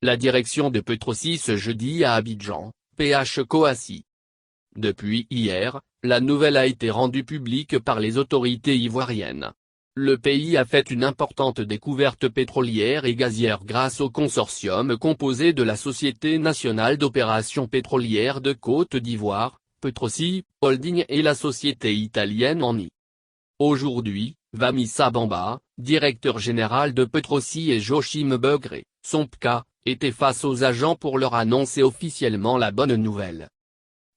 La direction de Petrosi ce jeudi à Abidjan, PH Coassi. Depuis hier, la nouvelle a été rendue publique par les autorités ivoiriennes. Le pays a fait une importante découverte pétrolière et gazière grâce au consortium composé de la Société nationale d'opération pétrolière de Côte d'Ivoire, Petrosi Holding et la société italienne Eni. Aujourd'hui, Vamissa Bamba, directeur général de Petrosi et Joachim Begré, son PK, étaient face aux agents pour leur annoncer officiellement la bonne nouvelle.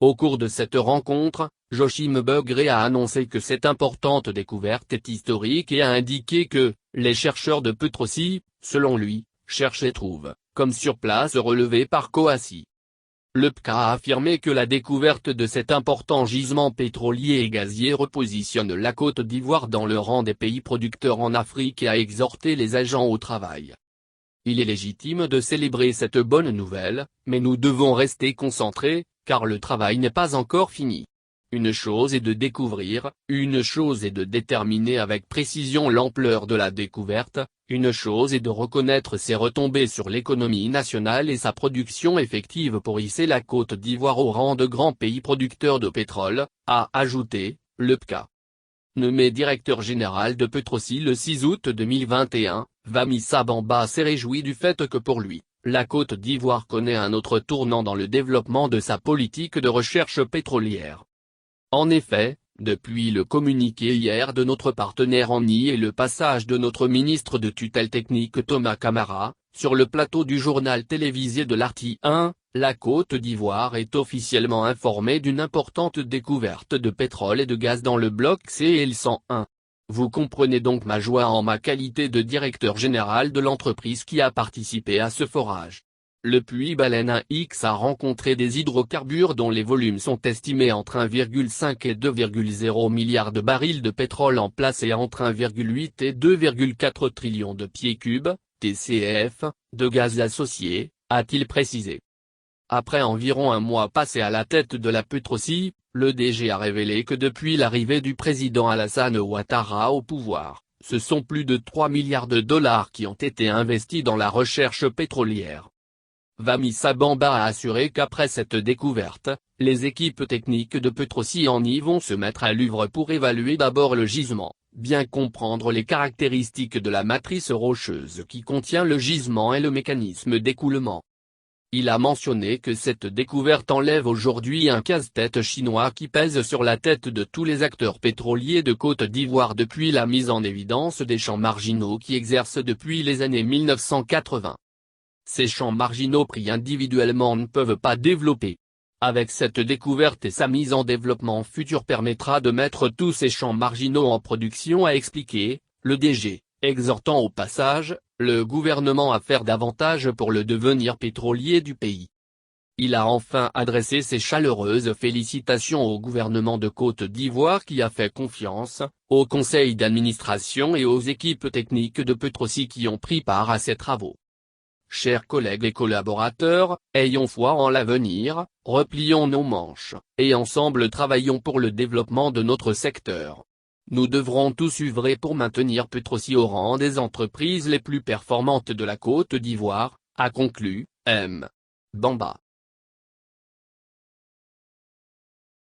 Au cours de cette rencontre, Joachim Begré a annoncé que cette importante découverte est historique et a indiqué que, les chercheurs de Petrosi, selon lui, cherchent et trouvent, comme sur place relevé par Coassi. Le PK a affirmé que la découverte de cet important gisement pétrolier et gazier repositionne la Côte d'Ivoire dans le rang des pays producteurs en Afrique et a exhorté les agents au travail. Il est légitime de célébrer cette bonne nouvelle, mais nous devons rester concentrés, car le travail n'est pas encore fini. Une chose est de découvrir, une chose est de déterminer avec précision l'ampleur de la découverte, une chose est de reconnaître ses retombées sur l'économie nationale et sa production effective pour hisser la Côte d'Ivoire au rang de grand pays producteur de pétrole, a ajouté, le PK. Nommé directeur général de Petrosi le 6 août 2021, Vamissa Bamba s'est réjoui du fait que pour lui, la Côte d'Ivoire connaît un autre tournant dans le développement de sa politique de recherche pétrolière. En effet, depuis le communiqué hier de notre partenaire Eni et le passage de notre ministre de tutelle technique Thomas Camara, sur le plateau du journal télévisé de l'Arti 1, la Côte d'Ivoire est officiellement informée d'une importante découverte de pétrole et de gaz dans le bloc C et le 101. Vous comprenez donc ma joie en ma qualité de directeur général de l'entreprise qui a participé à ce forage. Le puits Baleine 1X a rencontré des hydrocarbures dont les volumes sont estimés entre 1,5 et 2,0 milliards de barils de pétrole en place et entre 1,8 et 2,4 trillions de pieds cubes, TCF, de gaz associés, a-t-il précisé. Après environ un mois passé à la tête de la Petrosi, le DG a révélé que depuis l'arrivée du président Alassane Ouattara au pouvoir, ce sont plus de 3 milliards de dollars qui ont été investis dans la recherche pétrolière. Vamissa Bamba a assuré qu'après cette découverte, les équipes techniques de Petrosi Eni vont se mettre à l'œuvre pour évaluer d'abord le gisement, bien comprendre les caractéristiques de la matrice rocheuse qui contient le gisement et le mécanisme d'écoulement. Il a mentionné que cette découverte enlève aujourd'hui un casse-tête chinois qui pèse sur la tête de tous les acteurs pétroliers de Côte d'Ivoire depuis la mise en évidence des champs marginaux qui exercent depuis les années 1980. Ces champs marginaux pris individuellement ne peuvent pas développer. Avec cette découverte et sa mise en développement futur permettra de mettre tous ces champs marginaux en production, a expliqué, le DG, exhortant au passage, le gouvernement à faire davantage pour le devenir pétrolier du pays. Il a enfin adressé ses chaleureuses félicitations au gouvernement de Côte d'Ivoire qui a fait confiance, au conseil d'administration et aux équipes techniques de Petrosi qui ont pris part à ces travaux. Chers collègues et collaborateurs, ayons foi en l'avenir, replions nos manches, et ensemble travaillons pour le développement de notre secteur. Nous devrons tous œuvrer pour maintenir Petrosi au rang des entreprises les plus performantes de la Côte d'Ivoire, a conclu, M. Bamba.